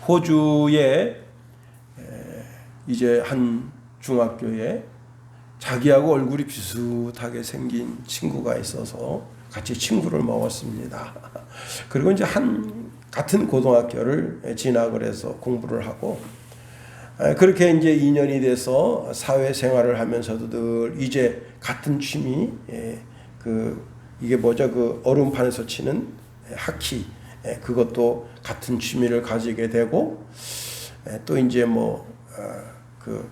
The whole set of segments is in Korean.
호주에 이제 한 중학교에 자기하고 얼굴이 비슷하게 생긴 친구가 있어서 같이 친구를 먹었습니다. 그리고 이제 같은 고등학교를 진학을 해서 공부를 하고, 그렇게 이제 2년이 돼서 사회생활을 하면서도 늘 이제 같은 취미, 이게 뭐죠? 그 얼음판에서 치는 하키, 그것도 같은 취미를 가지게 되고, 또 이제 그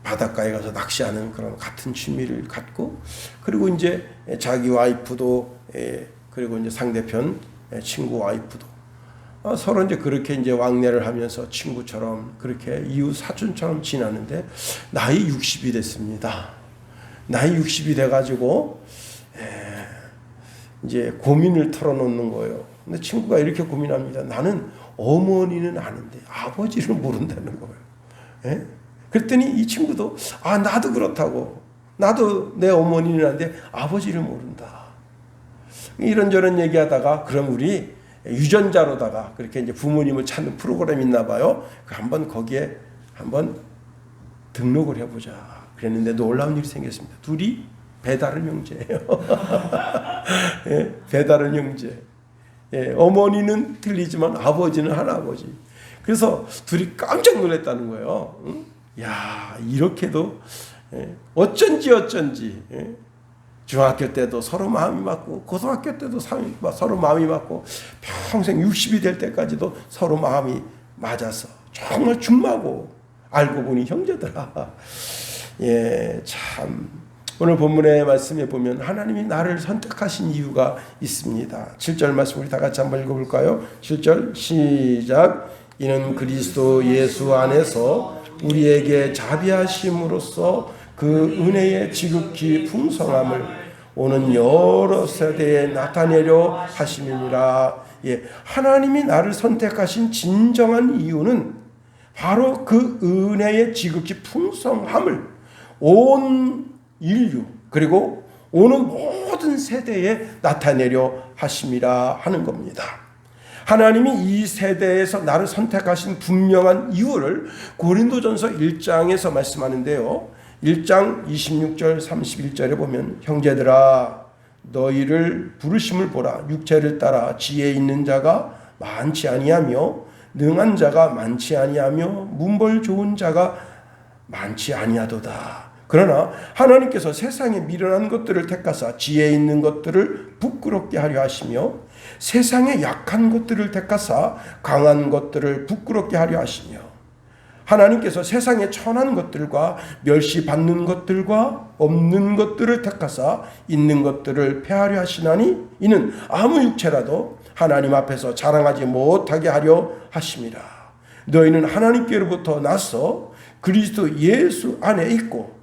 바닷가에 가서 낚시하는 그런 같은 취미를 갖고, 그리고 이제 자기 와이프도, 그리고 이제 상대편 친구 와이프도 서로 이제 그렇게 이제 왕래를 하면서 친구처럼 그렇게 이웃 사촌처럼 지나는데, 나이 60이 됐습니다. 나이 60이 돼가지고 이제 고민을 털어놓는 거예요. 근데 친구가 이렇게 고민합니다. 나는 어머니는 아는데 아버지를 모른다는 거예요. 예? 그랬더니 이 친구도 나도 그렇다고, 나도 내 어머니는 아는데 아버지를 모른다. 이런저런 얘기하다가, 그럼 우리 유전자로다가 그렇게 이제 부모님을 찾는 프로그램이 있나 봐요. 한번 거기에 한번 등록을 해보자 그랬는데 놀라운 일이 생겼습니다. 둘이 배다른 형제예요. 예, 배다른 형제. 예, 어머니는 틀리지만 아버지는 할아버지. 그래서 둘이 깜짝 놀랐다는 거예요. 응? 야, 이렇게도 어쩐지 중학교 때도 서로 마음이 맞고, 고등학교 때도 서로 마음이 맞고, 평생 60이 될 때까지도 서로 마음이 맞아서 정말 중마고, 알고 보니 형제더라. 예, 참 오늘 본문의 말씀에 보면 하나님이 나를 선택하신 이유가 있습니다. 7절 말씀 우리 다 같이 한번 읽어볼까요? 7절 시작. 이는 그리스도 예수 안에서 우리에게 자비하심으로써 그 은혜의 지극히 풍성함을 오는 여러 세대에 나타내려 하심이니라. 예, 하나님이 나를 선택하신 진정한 이유는 바로 그 은혜의 지극히 풍성함을 온 인류 그리고 오는 모든 세대에 나타내려 하심이라 하는 겁니다. 하나님이 이 세대에서 나를 선택하신 분명한 이유를 고린도전서 1장에서 말씀하는데요. 1장 26절 31절에 보면, 형제들아 너희를 부르심을 보라. 육체를 따라 지혜 있는 자가 많지 아니하며 능한 자가 많지 아니하며 문벌 좋은 자가 많지 아니하도다. 그러나 하나님께서 세상에 미련한 것들을 택하사 지혜 있는 것들을 부끄럽게 하려 하시며 세상에 약한 것들을 택하사 강한 것들을 부끄럽게 하려 하시며 하나님께서 세상에 천한 것들과 멸시받는 것들과 없는 것들을 택하사 있는 것들을 폐하려 하시나니 이는 아무 육체라도 하나님 앞에서 자랑하지 못하게 하려 하심이라. 너희는 하나님께로부터 나서 그리스도 예수 안에 있고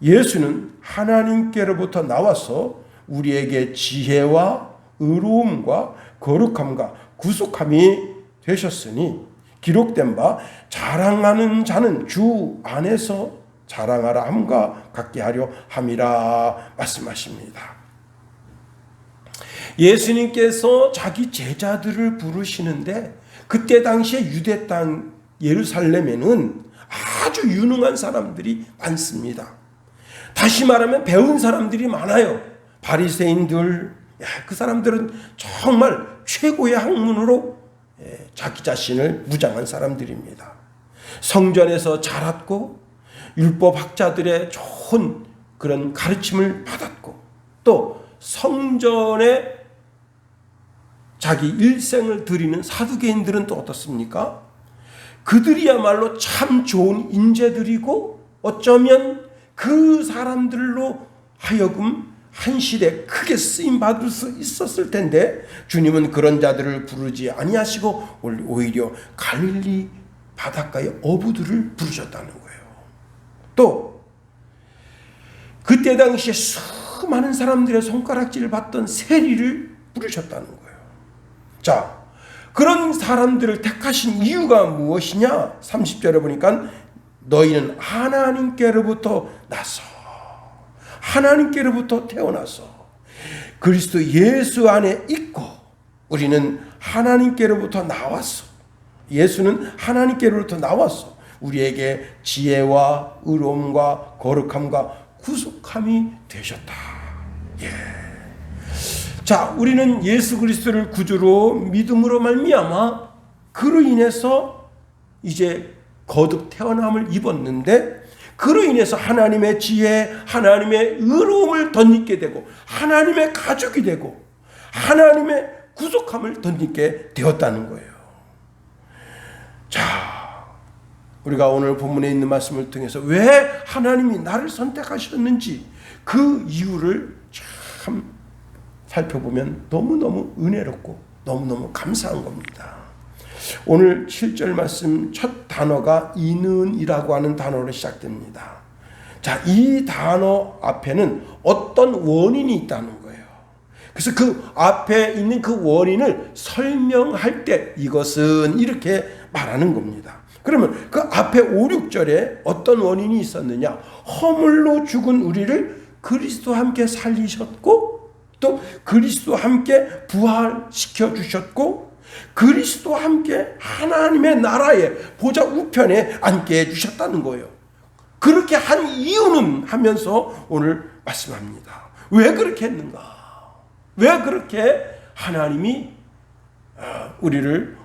예수는 하나님께로부터 나와서 우리에게 지혜와 의로움과 거룩함과 구속함이 되셨으니 기록된 바 자랑하는 자는 주 안에서 자랑하라 함과 같게 하려 함이라 말씀하십니다. 예수님께서 자기 제자들을 부르시는데 그때 당시에 유대 땅 예루살렘에는 아주 유능한 사람들이 많습니다. 다시 말하면 배운 사람들이 많아요. 바리새인들, 그 사람들은 정말 최고의 학문으로 자기 자신을 무장한 사람들입니다. 성전에서 자랐고 율법학자들의 좋은 그런 가르침을 받았고 또 성전에 자기 일생을 드리는 사두개인들은 또 어떻습니까? 그들이야말로 참 좋은 인재들이고 어쩌면 그 사람들로 하여금 한 시대 크게 쓰임 받을 수 있었을 텐데 주님은 그런 자들을 부르지 아니하시고 오히려 갈릴리 바닷가의 어부들을 부르셨다는 거예요. 또 그때 당시에 수많은 사람들의 손가락질을 받던 세리를 부르셨다는 거예요. 자, 그런 사람들을 택하신 이유가 무엇이냐? 30절에 보니까 너희는 하나님께로부터 나서 하나님께로부터 태어나서 그리스도 예수 안에 있고 우리는 하나님께로부터 나와서 예수는 하나님께로부터 나왔어. 우리에게 지혜와 의로움과 거룩함과 구속함이 되셨다. 예. 자, 우리는 예수 그리스도를 구주로 믿음으로 말미암아 그로 인해서 이제 거듭 태어남을 입었는데, 그로 인해서 하나님의 지혜, 하나님의 의로움을 덧입게 되고 하나님의 가족이 되고 하나님의 구속함을 덧입게 되었다는 거예요. 자, 우리가 오늘 본문에 있는 말씀을 통해서 왜 하나님이 나를 선택하셨는지 그 이유를 참 살펴보면 너무너무 은혜롭고 너무너무 감사한 겁니다. 오늘 7절 말씀 첫 단어가 이는이라고 하는 단어로 시작됩니다. 자, 이 단어 앞에는 어떤 원인이 있다는 거예요. 그래서 그 앞에 있는 그 원인을 설명할 때 이것은 이렇게 말하는 겁니다. 그러면 그 앞에 5, 6절에 어떤 원인이 있었느냐? 허물로 죽은 우리를 그리스도와 함께 살리셨고, 또 그리스도와 함께 부활시켜 주셨고, 그리스도와 함께 하나님의 나라의 보좌 우편에 앉게 해주셨다는 거예요. 그렇게 한 이유는 하면서 오늘 말씀합니다. 왜 그렇게 했는가? 왜 그렇게 하나님이 우리를,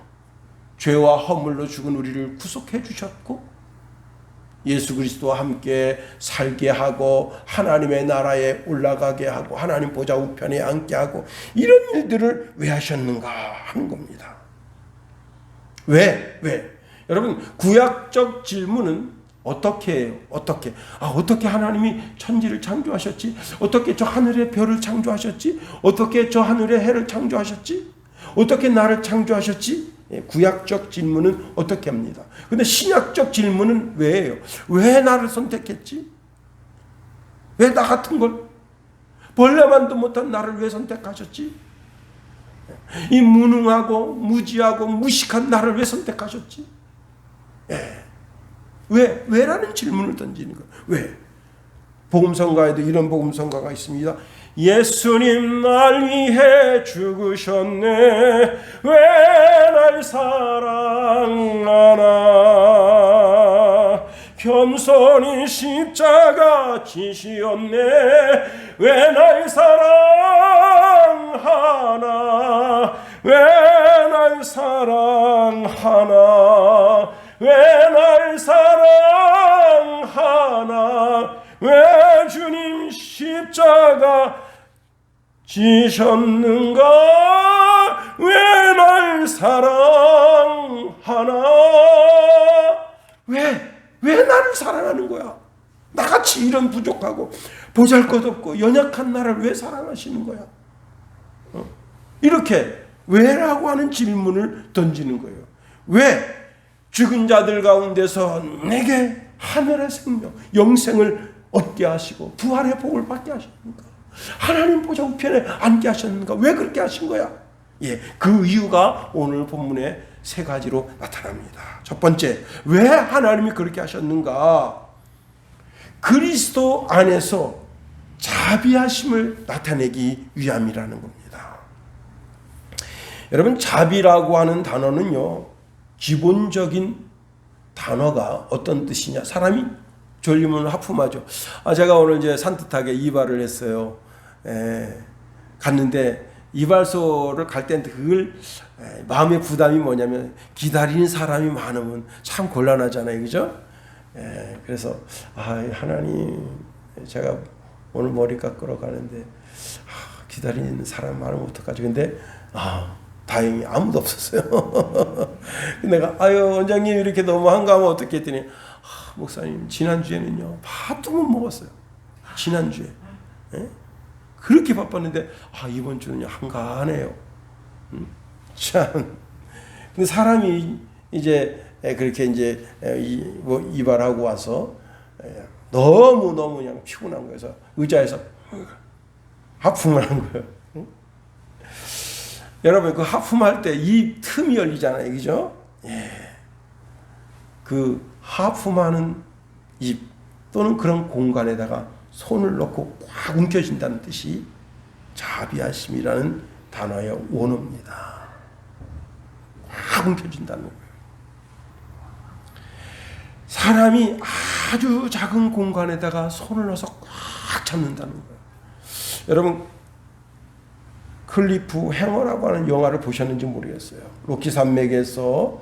죄와 허물로 죽은 우리를 구속해 주셨고 예수 그리스도와 함께 살게 하고 하나님의 나라에 올라가게 하고 하나님 보좌 우편에 앉게 하고 이런 일들을 왜 하셨는가 하는 겁니다. 왜? 여러분, 구약적 질문은 어떻게 해요? 어떻게 하나님이 천지를 창조하셨지? 어떻게 저 하늘의 별을 창조하셨지? 어떻게 저 하늘의 해를 창조하셨지? 어떻게 나를 창조하셨지? 구약적 질문은 어떻게 합니다. 근데 신약적 질문은 왜예요? 왜 나를 선택했지? 왜 나 같은 걸? 벌레만도 못한 나를 왜 선택하셨지? 이 무능하고 무지하고 무식한 나를 왜 선택하셨지? 왜라는 질문을 던지는 거예요. 왜? 복음성가에도 이런 복음성가가 있습니다. 예수님 날 위해 죽으셨네. 왜 날 사랑하나. 겸손히 십자가 지시었네. 왜 날 사랑하나. 왜 날 사랑하나. 왜 날 사랑하나. 왜 주님 십자가 지셨는가? 왜 날 사랑하나? 왜 나를 사랑하는 거야? 나같이 이런 부족하고 보잘것없고 연약한 나를 왜 사랑하시는 거야? 이렇게 왜라고 하는 질문을 던지는 거예요. 왜 죽은 자들 가운데서 내게 하늘의 생명, 영생을 얻게 하시고 부활의 복을 받게 하셨는가? 하나님 보좌 우편에 앉게 하셨는가? 왜 그렇게 하신 거야? 그 이유가 오늘 본문에 세 가지로 나타납니다. 첫 번째, 왜 하나님이 그렇게 하셨는가? 그리스도 안에서 자비하심을 나타내기 위함이라는 겁니다. 여러분, 자비라고 하는 단어는요, 기본적인 단어가 어떤 뜻이냐? 사람이 졸리면 하품하죠. 제가 오늘 이제 산뜻하게 이발을 했어요. 갔는데 이발소를 갈 때는 그걸 마음의 부담이 뭐냐면 기다리는 사람이 많으면 참 곤란하잖아요, 그죠? 그래서 하나님, 제가 오늘 머리 깎으러 가는데 기다리는 사람 많으면 어떡하지? 근데 다행히 아무도 없었어요. 내가 원장님 이렇게 너무 한가하면 어떻게 했더니 목사님, 지난주에는요 밥도 못 먹었어요. 지난주에 그렇게 바빴는데 이번 주는요 한가하네요. 참. 근데 사람이 이제 그렇게 이제 이발하고 와서 너무 그냥 피곤한 거여서 의자에서 하품을 한 거예요. 여러분, 그 하품할 때 이 틈이 열리잖아요, 그죠? 그 하품하는 입 또는 그런 공간에다가 손을 넣고 꽉 움켜진다는 뜻이 자비하심이라는 단어의 원어입니다. 꽉 움켜진다는 거예요. 사람이 아주 작은 공간에다가 손을 넣어서 꽉 잡는다는 거예요. 여러분, 클리프 행어라고 하는 영화를 보셨는지 모르겠어요. 로키 산맥에서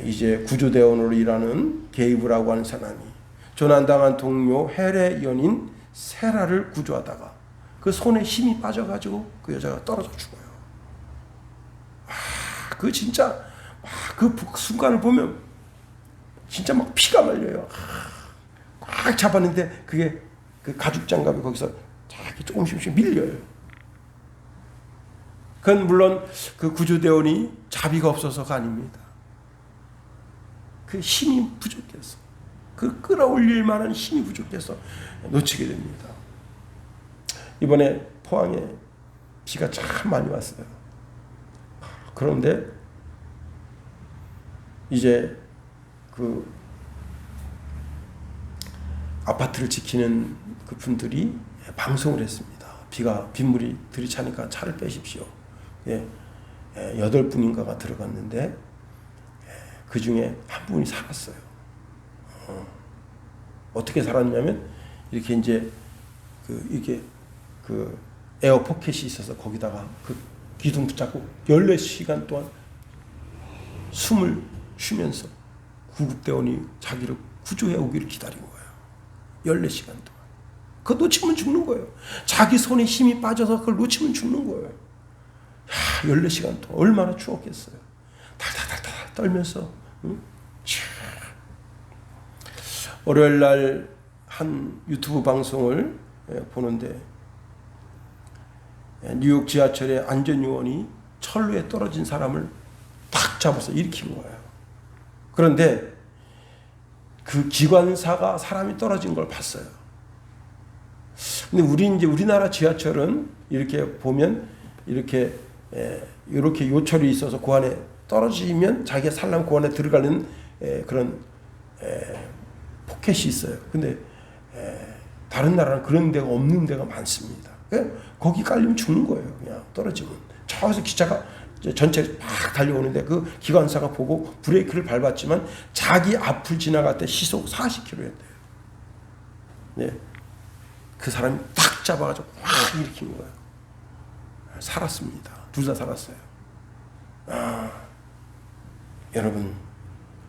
이제 구조대원으로 일하는 게이브라고 하는 사람이 조난당한 동료 헬의 연인 세라를 구조하다가 그 손에 힘이 빠져가지고 그 여자가 떨어져 죽어요. 그 진짜 그 순간을 보면 진짜 막 피가 말려요. 꽉 잡았는데 그게 그 가죽 장갑이 거기서 조금씩 밀려요. 그건 물론 그 구조대원이 자비가 없어서가 아닙니다. 그 힘이 부족해서, 그 끌어올릴 만한 힘이 부족해서 놓치게 됩니다. 이번에 포항에 비가 참 많이 왔어요. 그런데 이제 그 아파트를 지키는 그 분들이 방송을 했습니다. 빗물이 들이차니까 차를 빼십시오. 8분인가가 들어갔는데 그 중에 한 분이 살았어요. 어떻게 살았냐면 이렇게 이제 이게 에어 포켓이 있어서 거기다가 그 기둥 붙잡고 14시간 동안 숨을 쉬면서 구급대원이 자기를 구조해 오기를 기다린 거예요. 14시간 동안. 그거 놓치면 죽는 거예요. 자기 손에 힘이 빠져서 그걸 놓치면 죽는 거예요. 14시간 동안 얼마나 추웠겠어요. 달달달달 떨면서. 월요일 날 한 유튜브 방송을 보는데 뉴욕 지하철의 안전요원이 철로에 떨어진 사람을 탁 잡아서 일으킨 거예요. 그런데 그 기관사가 사람이 떨어진 걸 봤어요. 근데 우리나라 지하철은 이렇게 보면 이렇게 요철이 있어서 그 안에 떨어지면 자기가 살려면 그 안에 들어가는 그런 포켓이 있어요. 근데 다른 나라는 그런 데가 없는 데가 많습니다. 거기 깔리면 죽는 거예요. 그냥 떨어지면. 저기서 기차가 전체 막 달려오는데 그 기관사가 보고 브레이크를 밟았지만 자기 앞을 지나갈 때 시속 40km였대요. 네. 그 사람이 딱 잡아가지고 확 일으킨 거예요. 살았습니다. 둘 다 살았어요. 여러분,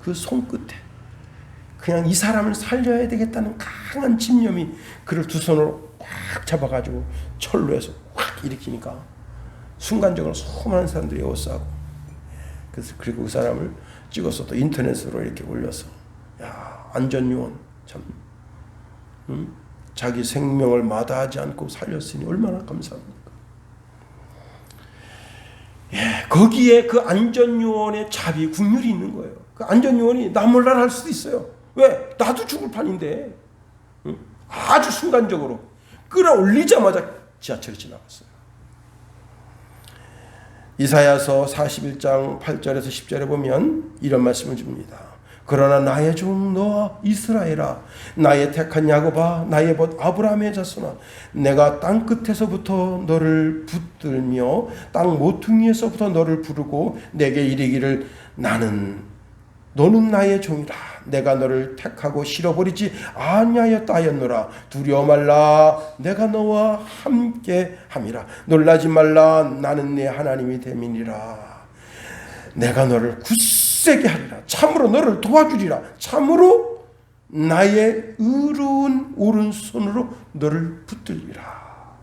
그 손끝에 그냥 이 사람을 살려야 되겠다는 강한 집념이 그를 두 손으로 꽉 잡아가지고 철로에서 확 일으키니까 순간적으로 수많은 사람들이 에워싸고, 그리고 그 사람을 찍어서 또 인터넷으로 이렇게 올려서, 안전요원 참 자기 생명을 마다하지 않고 살렸으니 얼마나 감사합니까? 거기에 그 안전요원의 자비, 국률이 있는 거예요. 그 안전요원이 나 몰라 할 수도 있어요. 왜? 나도 죽을 판인데. 아주 순간적으로 끌어올리자마자 지하철이 지나갔어요. 이사야서 41장 8절에서 10절에 보면 이런 말씀을 줍니다. 그러나 나의 종 너와 이스라엘아, 나의 택한 야곱아, 나의 벗 아브라함의 자손아, 내가 땅 끝에서부터 너를 붙들며 땅 모퉁이에서부터 너를 부르고 내게 이르기를 너는 나의 종이라. 내가 너를 택하고 실어버리지 아니하였다 하였노라. 두려워 말라. 내가 너와 함께 함이라. 놀라지 말라. 나는 네 하나님이 됨이니라. 내가 너를 굳세게 하리라. 참으로 너를 도와주리라. 참으로 나의 의로운 오른손으로 너를 붙들리라.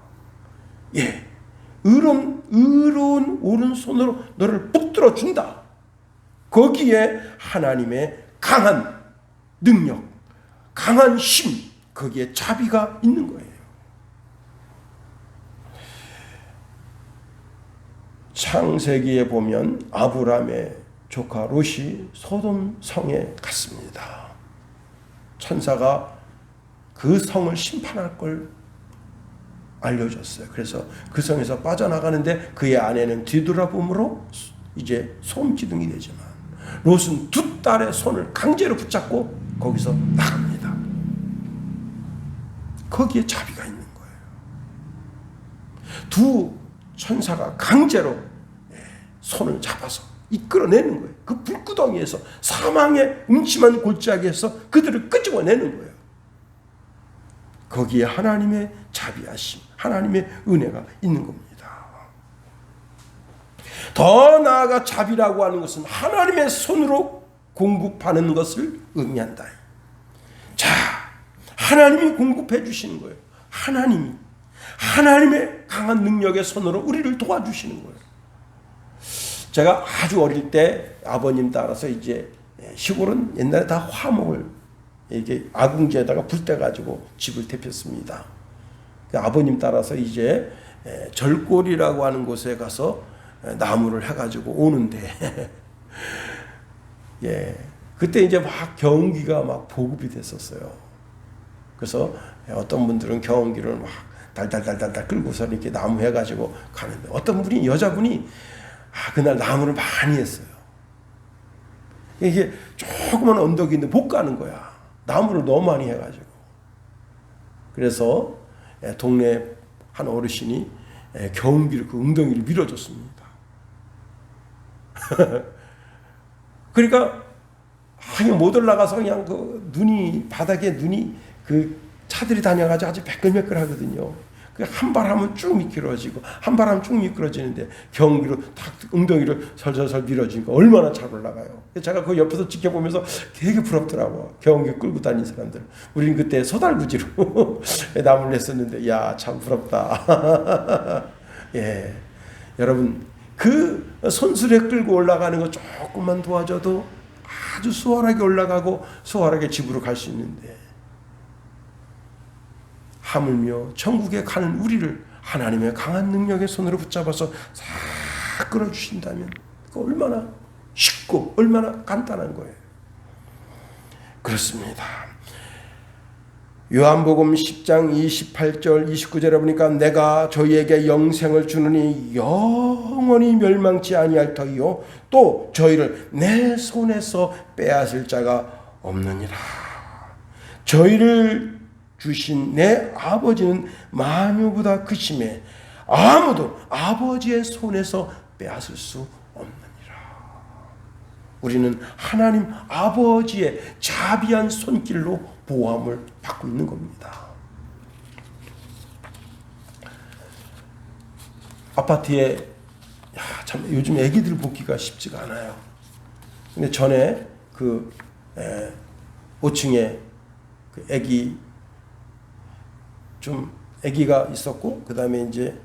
의로운 오른손으로 너를 붙들어 준다. 거기에 하나님의 강한 능력, 강한 힘, 거기에 자비가 있는 거예요. 창세기에 보면 아브라함의 조카 롯이 소돔 성에 갔습니다. 천사가 그 성을 심판할 걸 알려줬어요. 그래서 그 성에서 빠져나가는데 그의 아내는 뒤돌아봄으로 이제 소음기둥이 되지만 롯은 두 딸의 손을 강제로 붙잡고 거기서 나갑니다. 거기에 자비가 있는 거예요. 두 천사가 강제로 손을 잡아서 이끌어내는 거예요. 그 불구덩이에서, 사망의 음침한 골짜기에서 그들을 끄집어내는 거예요. 거기에 하나님의 자비하심, 하나님의 은혜가 있는 겁니다. 더 나아가 자비라고 하는 것은 하나님의 손으로 공급하는 것을 의미한다. 자, 하나님이 공급해 주시는 거예요. 하나님의 강한 능력의 손으로 우리를 도와주시는 거예요. 제가 아주 어릴 때 아버님 따라서 이제 시골은 옛날에 다 화목을 이게 아궁지에다가 불 떼가지고 집을 데폈습니다. 아버님 따라서 이제 절골이라고 하는 곳에 가서 나무를 해가지고 오는데, 예, 그때 이제 막 경운기가 막 보급이 됐었어요. 그래서 어떤 분들은 경운기를 막 달달달달달 끌고서 이렇게 나무 해가지고 가는데, 어떤 분이, 여자분이 그날 나무를 많이 했어요. 이게 조그만 언덕이 있는데 못 가는 거야. 나무를 너무 많이 해가지고. 그래서 동네 한 어르신이 경운기를, 그 웅덩이를 밀어줬습니다. 그러니까 못 올라가서 그냥 그 눈이, 바닥에 눈이 그 차들이 다녀가지고 아주 매끌매끌하거든요. 한 발 하면 쭉 미끄러지고, 한 발 하면 쭉 미끄러지는데 경운기로 탁 웅덩이를 설설설 밀어주니까 얼마나 잘 올라가요. 제가 그 옆에서 지켜보면서 되게 부럽더라고. 경운기 끌고 다니는 사람들. 우리는 그때 소달구지로 나무를 했었는데, 야, 참 부럽다. 예, 여러분, 그 손수레 끌고 올라가는 거 조금만 도와줘도 아주 수월하게 올라가고 수월하게 집으로 갈 수 있는데, 하물며 천국에 가는 우리를 하나님의 강한 능력의 손으로 붙잡아서 싹 끌어주신다면 그 얼마나 쉽고 얼마나 간단한 거예요. 그렇습니다. 요한복음 10장 28절 29절에 보니까 내가 저희에게 영생을 주느니 영원히 멸망치 아니할 터이요 또 저희를 내 손에서 빼앗을 자가 없느니라. 저희를 주신 내 아버지는 만유보다 크심에 아무도 아버지의 손에서 빼앗을 수 없느니라. 우리는 하나님 아버지의 자비한 손길로 보호함을 받고 있는 겁니다. 아파트에 참 요즘 애기들 보기가 쉽지가 않아요. 근데 전에 그 5층에 그 애기가 있었고, 그 다음에 이제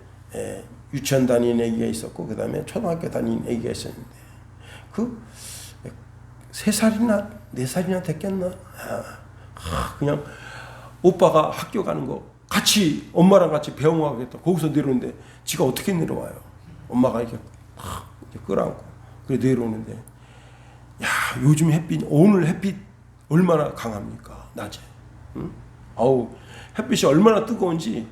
유치원 다니는 애기가 있었고, 그 다음에 초등학교 다니는 애기가 있었는데, 그 3살이나 4살이나 됐겠나? 그냥 오빠가 학교 가는 거 같이 엄마랑 같이 배웅 하겠다. 거기서 내려오는데 지가 어떻게 내려와요? 엄마가 이렇게 끌어안고 그래 내려오는데, 야, 요즘 햇빛, 오늘 햇빛 얼마나 강합니까? 낮에. 응? 아우, 햇빛이 얼마나 뜨거운지,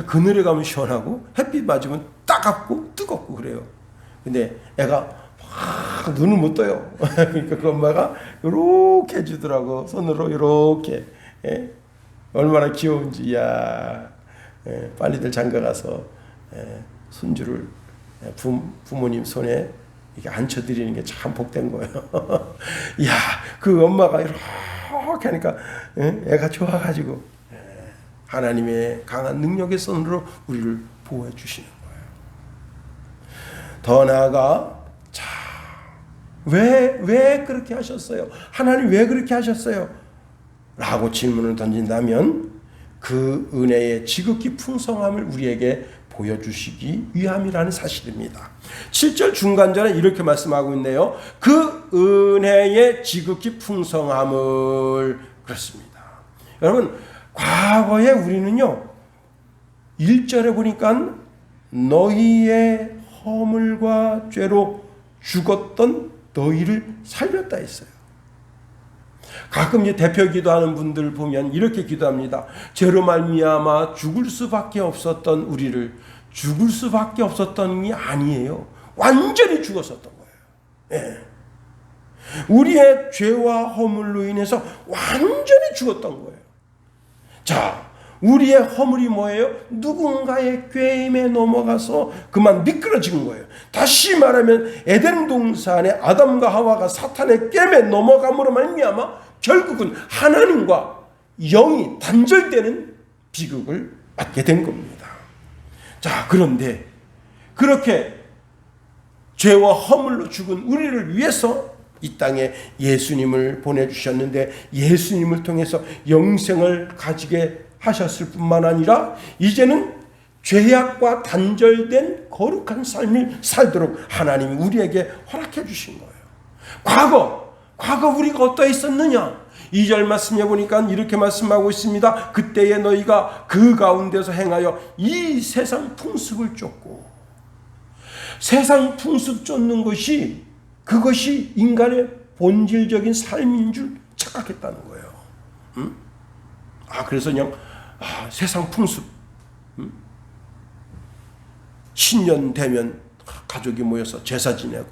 그늘에 가면 시원하고 햇빛 맞으면 따갑고 뜨겁고 그래요. 근데 애가 막 눈을 못 떠요. 그러니까 그 엄마가 이렇게 해주더라고. 손으로 이렇게. 예? 얼마나 귀여운지. 야, 빨리들 장가가서 손주를 부모님 손에 이렇게 앉혀드리는 게 참 복된 거예요. 야, 그 엄마가 이렇게 하니까 애가 좋아가지고 하나님의 강한 능력의 손으로 우리를 보호해 주시는 거예요. 더 나아가, 자, 왜 그렇게 하셨어요? 하나님 왜 그렇게 하셨어요? 라고 질문을 던진다면 그 은혜의 지극히 풍성함을 우리에게 보여주시기 위함이라는 사실입니다. 7절 중간절에 이렇게 말씀하고 있네요. 그 은혜의 지극히 풍성함을. 그렇습니다. 여러분, 과거에 우리는요, 1절에 보니까 너희의 허물과 죄로 죽었던 너희를 살렸다 했어요. 가끔 이제 대표 기도하는 분들 보면 이렇게 기도합니다. 죄로 말미암아 죽을 수밖에 없었던 우리를, 죽을 수밖에 없었던 게 아니에요. 완전히 죽었었던 거예요. 예. 우리의 죄와 허물로 인해서 완전히 죽었던 거예요. 자, 우리의 허물이 뭐예요? 누군가의 꾀임에 넘어가서 그만 미끄러진 거예요. 다시 말하면 에덴 동산에 아담과 하와가 사탄의 꾀임에 넘어감으로 말미암아 결국은 하나님과 영이 단절되는 비극을 맞게 된 겁니다. 자, 그런데 그렇게 죄와 허물로 죽은 우리를 위해서 이 땅에 예수님을 보내주셨는데, 예수님을 통해서 영생을 가지게 하셨을 뿐만 아니라 이제는 죄악과 단절된 거룩한 삶을 살도록 하나님이 우리에게 허락해 주신 거예요. 과거 우리가 어떠했었느냐? 2절 말씀해 보니까 이렇게 말씀하고 있습니다. 그때에 너희가 그 가운데서 행하여 이 세상 풍습을 쫓고, 세상 풍습 쫓는 것이 그것이 인간의 본질적인 삶인 줄 착각했다는 거예요. 그래서 그냥 세상 풍습, 신년 되면 가족이 모여서 제사 지내고,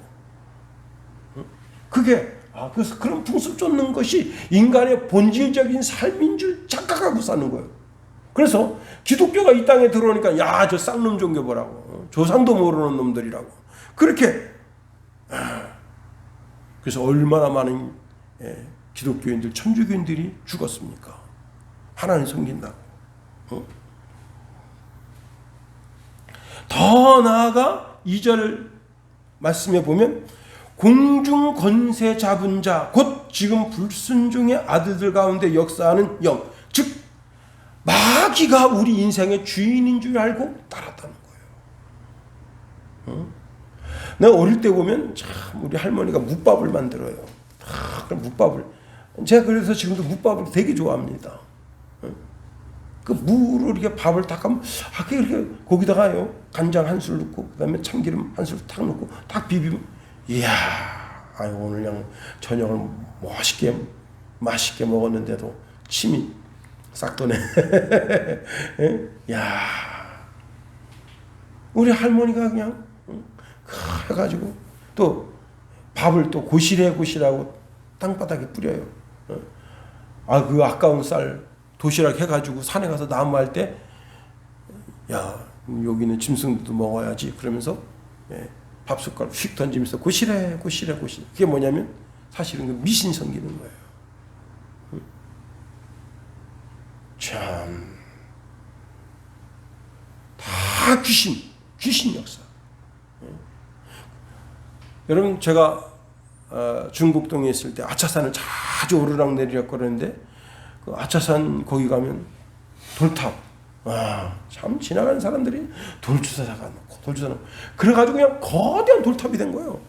그게 그래서 그런 풍습 쫓는 것이 인간의 본질적인 삶인 줄 착각하고 사는 거예요. 그래서 기독교가 이 땅에 들어오니까 저 쌍놈 종교 보라고, 조상도 모르는 놈들이라고 그렇게. 그래서 얼마나 많은 기독교인들, 천주교인들이 죽었습니까? 하나님 섬긴다고. 더 나아가 2절 말씀에 보면 공중 권세 잡은 자 곧 지금 불순종의 아들들 가운데 역사하는 영, 즉 마귀가 우리 인생의 주인인 줄 알고 따랐다는 거예요. 내가 어릴 때 보면 참 우리 할머니가 묵밥을 만들어요. 그럼 묵밥을, 제가 그래서 지금도 묵밥을 되게 좋아합니다. 그 무를 이렇게 밥을 딱 하면 이렇게 거기다가요 간장 한 술 넣고 그다음에 참기름 한 술 탁 넣고 딱 비비면, 이야, 오늘 그냥 저녁을 맛있게 먹었는데도 침이 싹 도네. 야, 우리 할머니가 그냥 해가지고 또 밥을 또 고시래고시라고 땅바닥에 뿌려요. 그 아까운 쌀 도시락 해가지고 산에 가서 나무할 때, 여기는 짐승도 먹어야지 그러면서 밥 숟갈 휙 던지면서 고시래. 그게 뭐냐면 사실은 그 미신 섬기는 거예요. 참, 다 귀신 역사. 여러분, 제가 중국동에 있을 때 아차산을 자주 오르락내리락 거리는데, 그 아차산 거기 가면 돌탑, 참 지나가는 사람들이 돌주사가 놓고 그래가지고 그냥 거대한 돌탑이 된 거예요.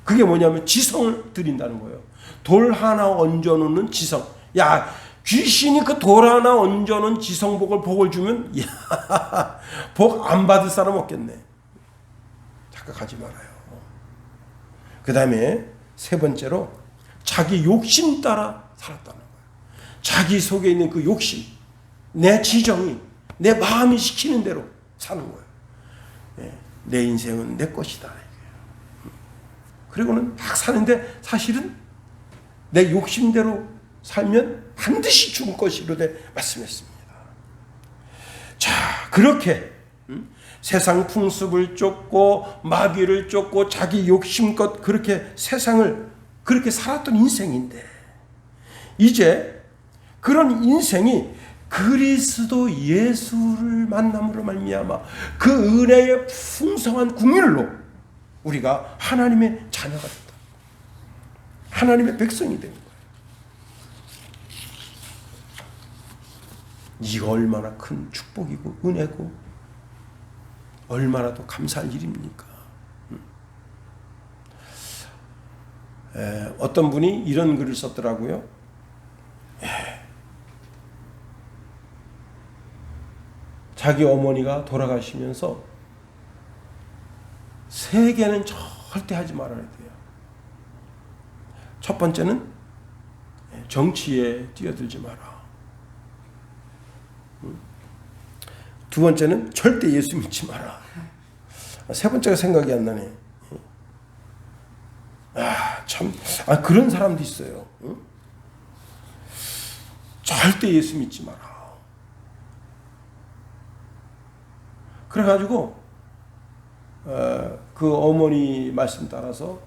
그게 뭐냐면 지성을 드린다는 거예요. 돌 하나 얹어놓는 지성. 귀신이 그 돌 하나 얹어놓은 지성복을 주면 복 안 받을 사람 없겠네. 착각하지 말아요. 그 다음에 세 번째로 자기 욕심 따라 살았다는 거예요. 자기 속에 있는 그 욕심, 내 지정이, 내 마음이 시키는 대로 사는 거예요. 내 인생은 내 것이다. 그리고는 막 사는데 사실은 내 욕심대로 살면 반드시 죽을 것이로되 말씀했습니다. 자, 그렇게 세상 풍습을 쫓고 마귀를 쫓고 자기 욕심껏 그렇게 세상을 그렇게 살았던 인생인데, 이제 그런 인생이 그리스도 예수를 만남으로 말미암아 그 은혜의 풍성한 국률로 우리가 하나님의 자녀가 됐다. 하나님의 백성이 된 거예요. 이거 얼마나 큰 축복이고 은혜고 얼마나 더 감사할 일입니까? 어떤 분이 이런 글을 썼더라고요. 자기 어머니가 돌아가시면서 세 개는 절대 하지 말아야 돼요. 첫 번째는 정치에 뛰어들지 마라. 두 번째는 절대 예수 믿지 마라. 세 번째가 생각이 안 나네. 그런 사람도 있어요. 절대 예수 믿지 마라. 그래가지고 그 어머니 말씀 따라서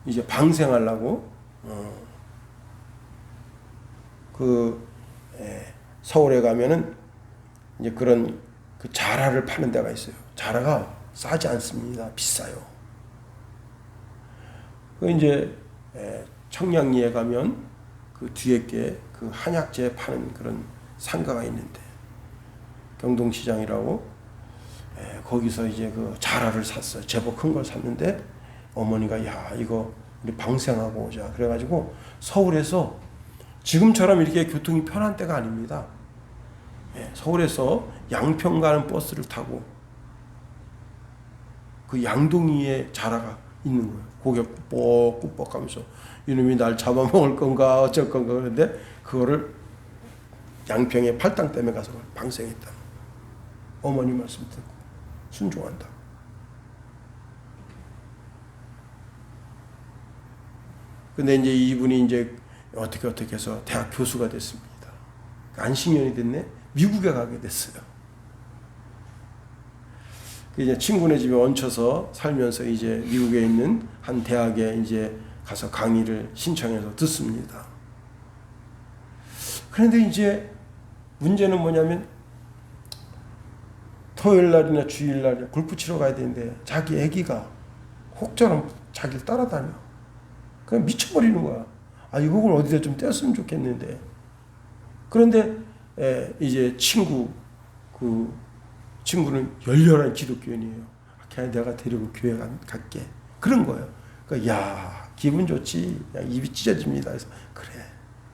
이제 방생하려고 서울에 가면은 이제 그런 그 자라를 파는 데가 있어요. 자라가 싸지 않습니다. 비싸요. 그 이제 청량리에 가면 그 뒤에 게 그 한약재 파는 그런 상가가 있는데 경동시장이라고 거기서 이제 그 자라를 샀어요. 제법 큰 걸 샀는데 어머니가 야 이거 우리 방생하고 오자 그래가지고 서울에서 지금처럼 이렇게 교통이 편한 때가 아닙니다. 서울에서 양평 가는 버스를 타고 그 양동이에 자라가 있는 거예요. 고개 꾸벅꾸벅 하면서 이놈이 날 잡아먹을 건가 어쩔 건가 그런데 그거를 양평에 팔당댐에 가서 방생했다. 어머니 말씀 듣고 순종한다. 근데 이제 이분이 이제 어떻게 해서 대학 교수가 됐습니다. 안식년이 됐네. 미국에 가게 됐어요. 이제 친구네 집에 얹혀서 살면서 이제 미국에 있는 한 대학에 이제 가서 강의를 신청해서 듣습니다. 그런데 이제 문제는 뭐냐면 토요일 날이나 주일 날에 골프 치러 가야 되는데 자기 애기가 혹처럼 자기를 따라다녀. 그냥 미쳐버리는 거야. 아, 이걸 어디다 좀 떼었으면 좋겠는데. 그런데 이제 친구는 열렬한 기독교인이에요. 그냥 내가 데리고 교회 갈게. 그런 거예요. 그러니까 야 기분 좋지. 입이 찢어집니다. 그래서 그래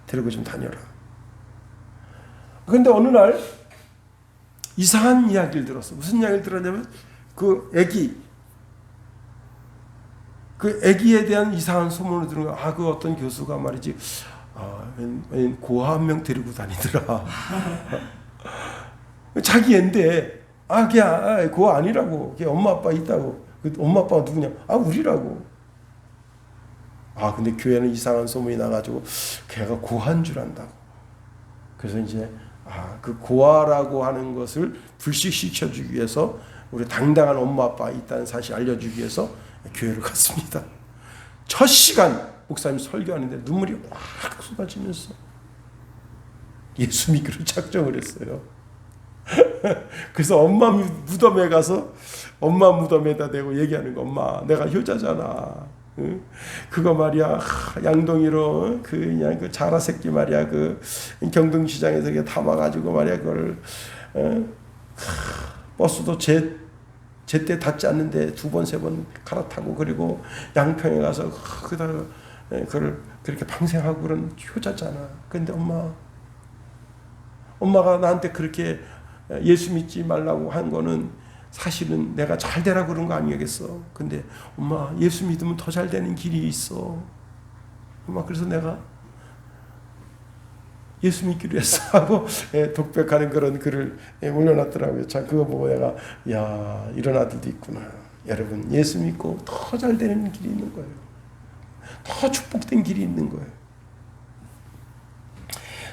데리고 좀 다녀라. 그런데 어느 날 이상한 이야기를 들었어. 무슨 이야기를 들었냐면 그 애기에 대한 이상한 소문을 들은 거야. 아, 그 어떤 교수가 말이지, 고아 한 명 데리고 다니더라. 자기 애인데, 걔 고아 아니라고. 걔 엄마 아빠 있다고. 그 엄마 아빠가 누구냐? 우리라고. 근데 교회는 이상한 소문이 나가지고 걔가 고아인 줄 안다고. 그래서 이제 그 고아라고 하는 것을 불식시켜주기 위해서 우리 당당한 엄마 아빠 있다는 사실 알려주기 위해서 교회를 갔습니다. 첫 시간 목사님 설교하는데 눈물이 확 쏟아지면서 예수 믿기로 작정을 했어요. 그래서 엄마 무덤에 가서 엄마 무덤에다 대고 얘기하는 거. 엄마 내가 효자잖아. 그거 말이야 양동이로 그냥 그 자라 새끼 말이야 그 경동시장에서 이렇게 담아가지고 말이야 그걸 버스도 제때 닿지 않는데 2번 3번 갈아타고 그리고 양평에 가서 그다가 그걸 그렇게 방생하고 그런 효자잖아. 근데 엄마가 나한테 그렇게 예수 믿지 말라고 한 거는 사실은 내가 잘 되라고 그런 거 아니겠어. 근데 엄마 예수 믿으면 더 잘 되는 길이 있어. 엄마 그래서 내가 예수 믿기로 했어 하고 독백하는 그런 글을 올려놨더라고요. 참 그거 보고 내가 야 이런 아들도 있구나. 여러분 예수 믿고 더 잘 되는 길이 있는 거예요. 더 축복된 길이 있는 거예요.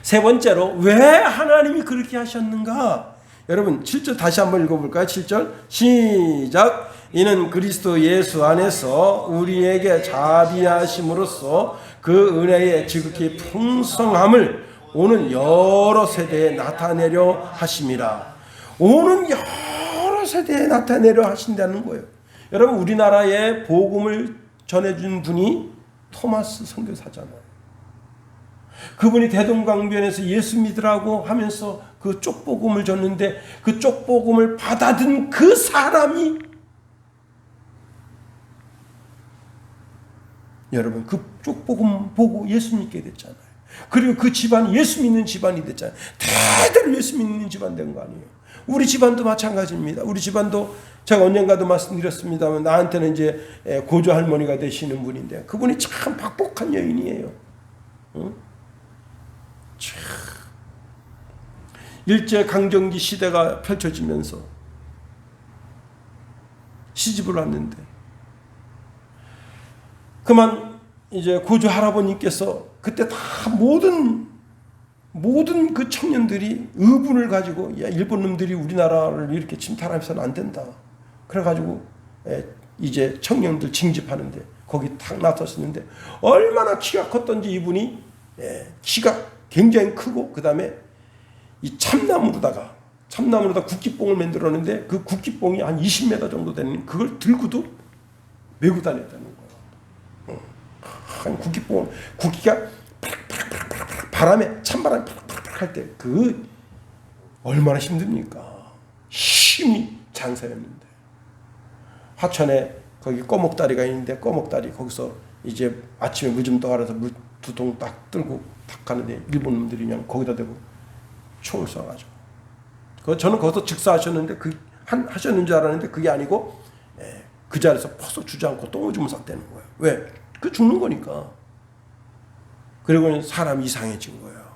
세 번째로 왜 하나님이 그렇게 하셨는가? 여러분 7절 다시 한번 읽어볼까요? 7절 시작. 이는 그리스도 예수 안에서 우리에게 자비하심으로써 그 은혜의 지극히 풍성함을 오는 여러 세대에 나타내려 하심이라. 오는 여러 세대에 나타내려 하신다는 거예요. 여러분 우리나라에 복음을 전해준 분이 토마스 선교사잖아요. 그분이 대동강변에서 예수 믿으라고 하면서 그 쪽복음을 줬는데 그 쪽복음을 받아든 그 사람이 여러분 그 쪽복음 보고 예수 믿게 됐잖아요. 그리고 그 집안이 예수 믿는 집안이 됐잖아요. 대대로 예수 믿는 집안 된 거 아니에요. 우리 집안도 마찬가지입니다. 우리 집안도 제가 언젠가도 말씀드렸습니다만 나한테는 이제 고조 할머니가 되시는 분인데 그분이 참 박복한 여인이에요. 응? 일제강점기 시대가 펼쳐지면서 시집을 왔는데 그만 이제 고조 할아버님께서 그때 다 모든 모든 그 청년들이 의분을 가지고 야, 일본 놈들이 우리나라를 이렇게 침탈하면서는 안 된다. 그래가지고 이제 청년들 징집하는데 거기 탁 나섰었는데 얼마나 키가 컸던지 이분이 키가 굉장히 크고 그 다음에 이 참나무로다가 국기뽕을 만들었는데 그 국기뽕이 한 20m 정도 되는 그걸 들고도 메고 다녔다는 거예요. 한 국기뽕, 국기가 바람에 찬바람이 팍팍팍 할 때 그 얼마나 힘듭니까? 힘이 장사였는데 하천에 거기 꺼목다리가 있는데 꺼목다리 거기서 이제 아침에 물 좀 떠가라서 물 두 통 딱 들고 탁 가는데 일본 놈들이 그냥 거기다 대고 총을 쏴가지고 저는 거기서 즉사하셨는데 하셨는 줄 알았는데 그게 아니고 그 자리에서 퍼서 주지 않고 똥오줌을 쌌다는 거예요. 왜? 그 죽는 거니까. 그리고 사람이 이상해진 거예요.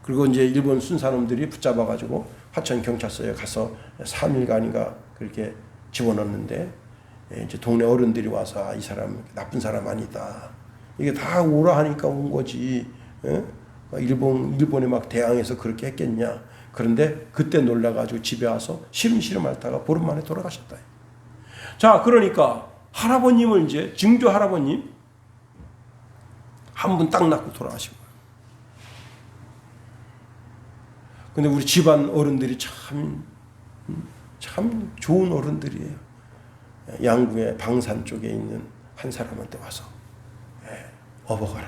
그리고 이제 일본 순사놈들이 붙잡아가지고 하천 경찰서에 가서 3일간인가 그렇게 집어넣는데 이제 동네 어른들이 와서 이 사람 나쁜 사람 아니다. 이게 다 오라 하니까 온 거지. 일본에 막 대항해서 그렇게 했겠냐. 그런데 그때 놀라가지고 집에 와서 시름시름 앓다가 보름 만에 돌아가셨다. 자, 그러니까 할아버님을 이제 증조 할아버님 한 분 딱 낳고 돌아가신 거예요. 근데 우리 집안 어른들이 참 좋은 어른들이에요. 양구의 방산 쪽에 있는 한 사람한테 와서 업어가라.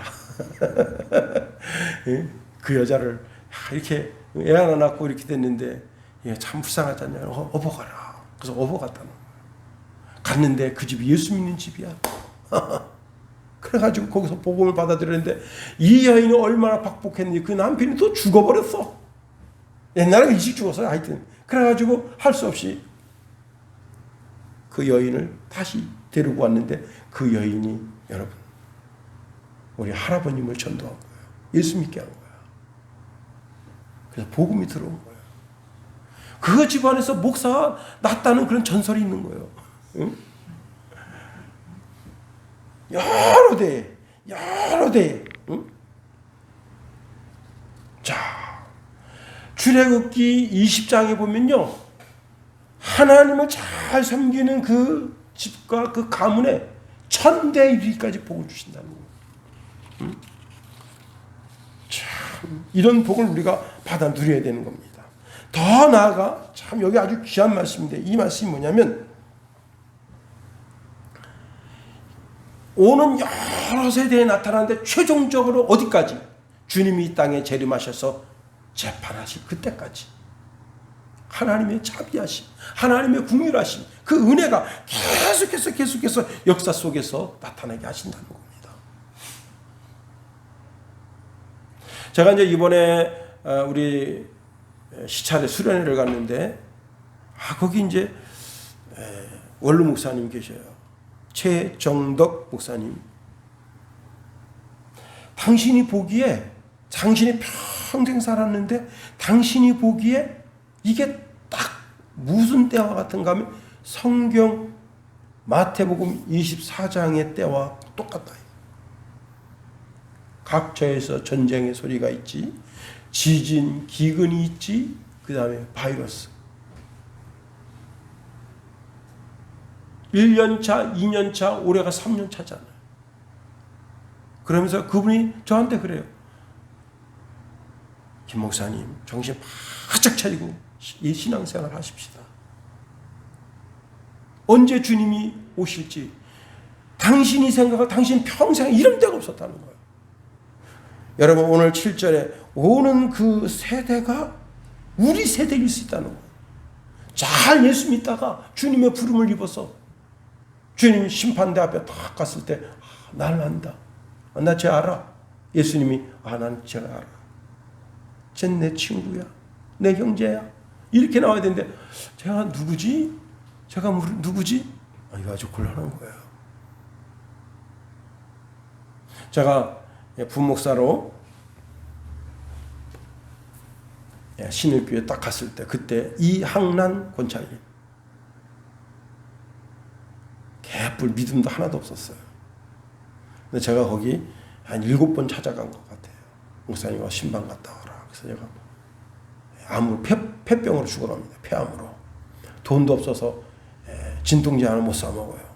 그 여자를 이렇게 애 하나 낳고 이렇게 됐는데 참 불쌍하지 않냐. 업어가라. 그래서 업어갔다는 거예요. 갔는데 그 집이 예수 믿는 집이야. 그래가지고 거기서 복음을 받아들였는데 이 여인이 얼마나 박복했는지 그 남편이 또 죽어버렸어. 옛날에 일찍 죽었어요. 하여튼 그래가지고 할 수 없이 그 여인을 다시 데리고 왔는데 그 여인이 여러분 우리 할아버님을 전도한 거예요. 예수 믿게 한 거예요. 그래서 복음이 들어온 거예요. 그 집안에서 목사가 났다는 그런 전설이 있는 거예요. 응? 여러 대. 응? 자, 출애굽기 20장에 보면요, 하나님을 잘 섬기는 그 집과 그 가문에 1000대 이르기까지 복을 주신다는 거예요. 응? 참 이런 복을 우리가 받아 누려야 되는 겁니다. 더 나아가 참 여기 아주 귀한 말씀인데 이 말씀이 뭐냐면 오는 여러 세대에 나타나는데 최종적으로 어디까지? 주님이 이 땅에 재림하셔서 재판하실 그때까지 하나님의 자비하심, 하나님의 긍휼하심, 그 은혜가 계속해서 역사 속에서 나타나게 하신다는 겁니다. 제가 이제 이번에 우리 시찰에 수련회를 갔는데 거기 이제 원로 목사님 계셔요. 최정덕 목사님. 당신이 보기에 당신이 평생 살았는데 당신이 보기에 이게 딱 무슨 때와 같은가 하면 성경 마태복음 24장의 때와 똑같다. 각처에서 전쟁의 소리가 있지, 지진, 기근이 있지, 그 다음에 바이러스. 1년차, 2년차, 올해가 3년차잖아요. 그러면서 그분이 저한테 그래요. 김 목사님, 정신 바짝 차리고 이 신앙생활 하십시다. 언제 주님이 오실지 당신이 생각할 당신 평생 이런 데가 없었다는 거예요. 여러분 오늘 7절에 오는 그 세대가 우리 세대일 수 있다는 거예요. 잘 예수 믿다가 주님의 부름을 입어서 주님 심판대 앞에 딱 갔을 때 날 안다. 나 쟤 알아. 예수님이 난 쟤 알아. 쟤는 내 친구야. 내 형제야. 이렇게 나와야 되는데 제가 누구지? 제가 누구지? 이거 아주 곤란한 거예요. 제가 부목사로 신일교회 딱 갔을 때 그때 이항란 권사님 개뿔 믿음도 하나도 없었어요. 근데 제가 거기 한 7번 찾아간 것 같아요. 목사님과 신방 갔다 오라. 그래서 제가 암으로 폐병으로 죽어갑니다. 폐암으로. 돈도 없어서 진통제 하나 못 사 먹어요.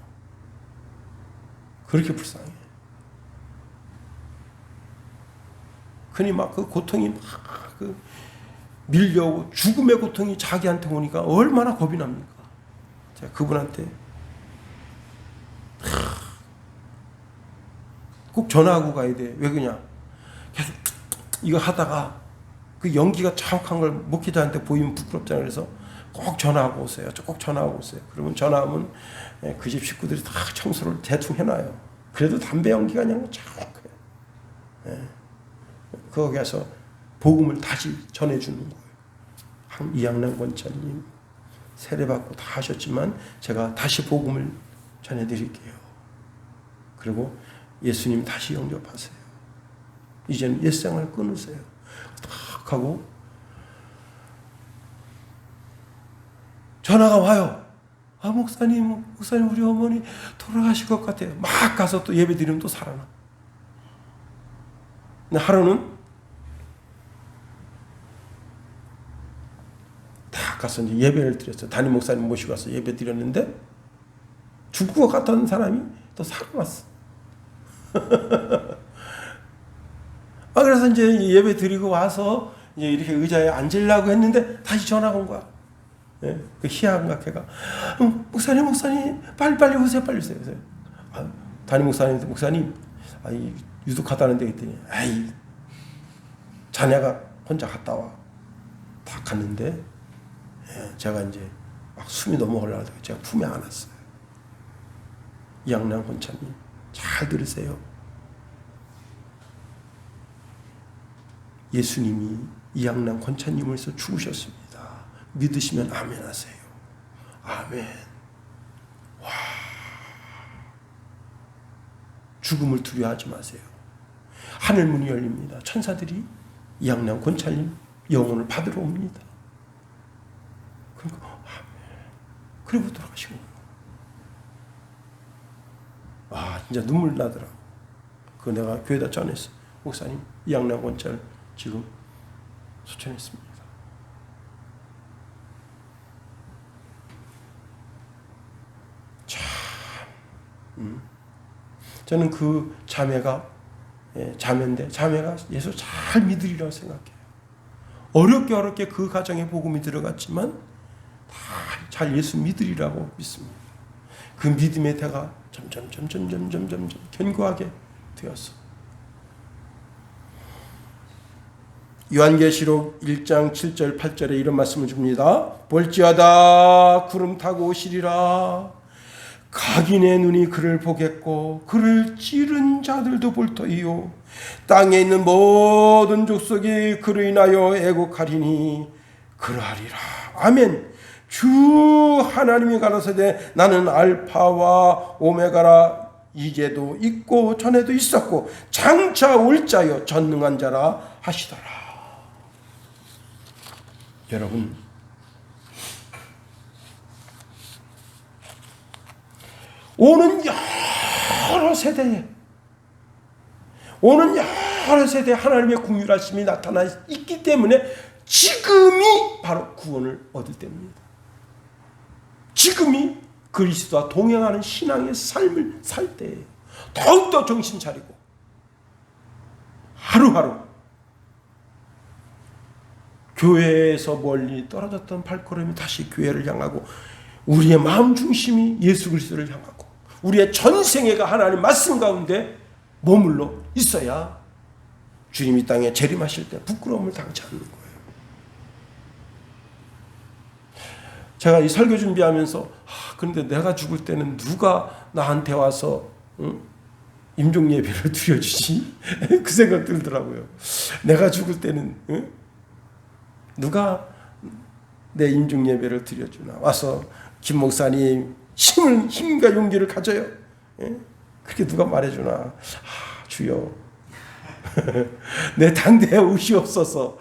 그렇게 불쌍해. 그니 막 그 고통이 막 밀려오고 죽음의 고통이 자기한테 오니까 얼마나 겁이 납니까? 제가 그분한테 꼭 전화하고 가야 돼. 왜 그러냐? 계속 이거 하다가 그 연기가 정확한 걸 목회자한테 보이면 부끄럽잖아요. 그래서 꼭 전화하고 오세요. 꼭 전화하고 오세요. 그러면 전화하면 그 집 식구들이 다 청소를 대충 해놔요. 그래도 담배 연기가 그냥 정확해요. 거기 가서 복음을 다시 전해주는 거예요. 이양남 권사님 세례받고 다 하셨지만 제가 다시 복음을 전해드릴게요. 그리고 예수님 다시 영접하세요. 이제는 옛생활 끊으세요. 딱 하고 전화가 와요. 목사님 우리 어머니 돌아가실 것 같아요. 막 가서 또 예배 드리면 또 살아나. 근데 하루는 딱 가서 이제 예배를 드렸어요. 담임 목사님 모시고 가서 예배 드렸는데 죽을 것 같던 사람이 또 살아났어. 그래서 이제 예배 드리고 와서 이제 이렇게 의자에 앉으려고 했는데 다시 전화가 온 거야. 그 희한각해가 목사님 빨리 오세요. 그래서 담임 목사님 유독하다는데 했더니 자네가 혼자 갔다 와. 딱 갔는데 제가 이제 막 숨이 넘어가려고 제가 품에 안았어요. 이양남 권사님 잘 들으세요. 예수님이 이양남 권사님으로서 죽으셨습니다. 믿으시면 아멘 하세요. 아멘. 와. 죽음을 두려워하지 마세요. 하늘 문이 열립니다. 천사들이 이양남 권사님 영혼을 받으러 옵니다. 그러니까 아멘. 그리고 돌아가시고. 진짜 눈물 나더라고. 그거 내가 교회에다 전했어. 목사님 이양남 권사를 지금 소천했습니다. 저는 그 자매인데 자매가 예수 잘 믿으리라고 생각해요. 어렵게 그 가정에 복음이 들어갔지만 잘 예수 믿으리라고 믿습니다. 그 믿음의 대가 점점 견고하게 되었어. 요한계시록 1장 7절 8절에 이런 말씀을 줍니다. 볼지어다 구름 타고 오시리라. 각인의 눈이 그를 보겠고 그를 찌른 자들도 볼 터이요 땅에 있는 모든 족속이 그로 인하여 애곡하리니 그러하리라. 아멘. 주 하나님이 가라사대 나는 알파와 오메가라. 이제도 있고 전에도 있었고 장차 올 자여 전능한 자라 하시더라. 여러분, 오는 여러 세대에 하나님의 긍휼하심이 나타나 있기 때문에 지금이 바로 구원을 얻을 때입니다. 지금이 그리스도와 동행하는 신앙의 삶을 살 때예요. 더욱더 정신 차리고 하루하루 교회에서 멀리 떨어졌던 발걸음이 다시 교회를 향하고 우리의 마음 중심이 예수 그리스도를 향하고 우리의 전생애가 하나님 말씀 가운데 머물러 있어야 주님이 땅에 재림하실 때 부끄러움을 당치 않는 거예요. 제가 이 설교 준비하면서 그런데 내가 죽을 때는 누가 나한테 와서 임종 예배를 드려주지? 그 생각 들더라고요. 내가 죽을 때는 누가 내 임종 예배를 드려주나. 와서 김 목사님 힘과 용기를 가져요. 그렇게 누가 말해주나. 주여 내 당대에 오시옵소서.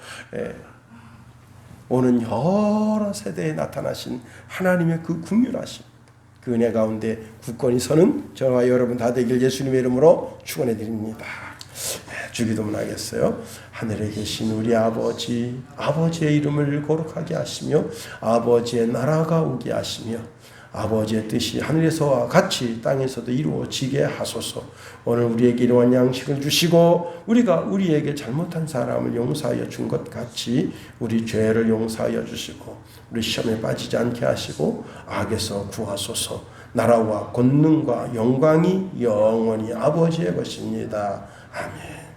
오는 여러 세대에 나타나신 하나님의 그 긍휼하심, 그 은혜 가운데 굳건히 서는 저와 여러분 다 되길 예수님의 이름으로 축원해 드립니다. 주기도문 하겠어요. 하늘에 계신 우리 아버지, 아버지의 이름을 거룩하게 하시며 아버지의 나라가 오게 하시며 아버지의 뜻이 하늘에서와 같이 땅에서도 이루어지게 하소서. 오늘 우리에게 일용할 양식을 주시고 우리가 우리에게 잘못한 사람을 용서하여 준 것 같이 우리 죄를 용서하여 주시고 우리 시험에 빠지지 않게 하시고 악에서 구하소서. 나라와 권능과 영광이 영원히 아버지의 것입니다. 아멘.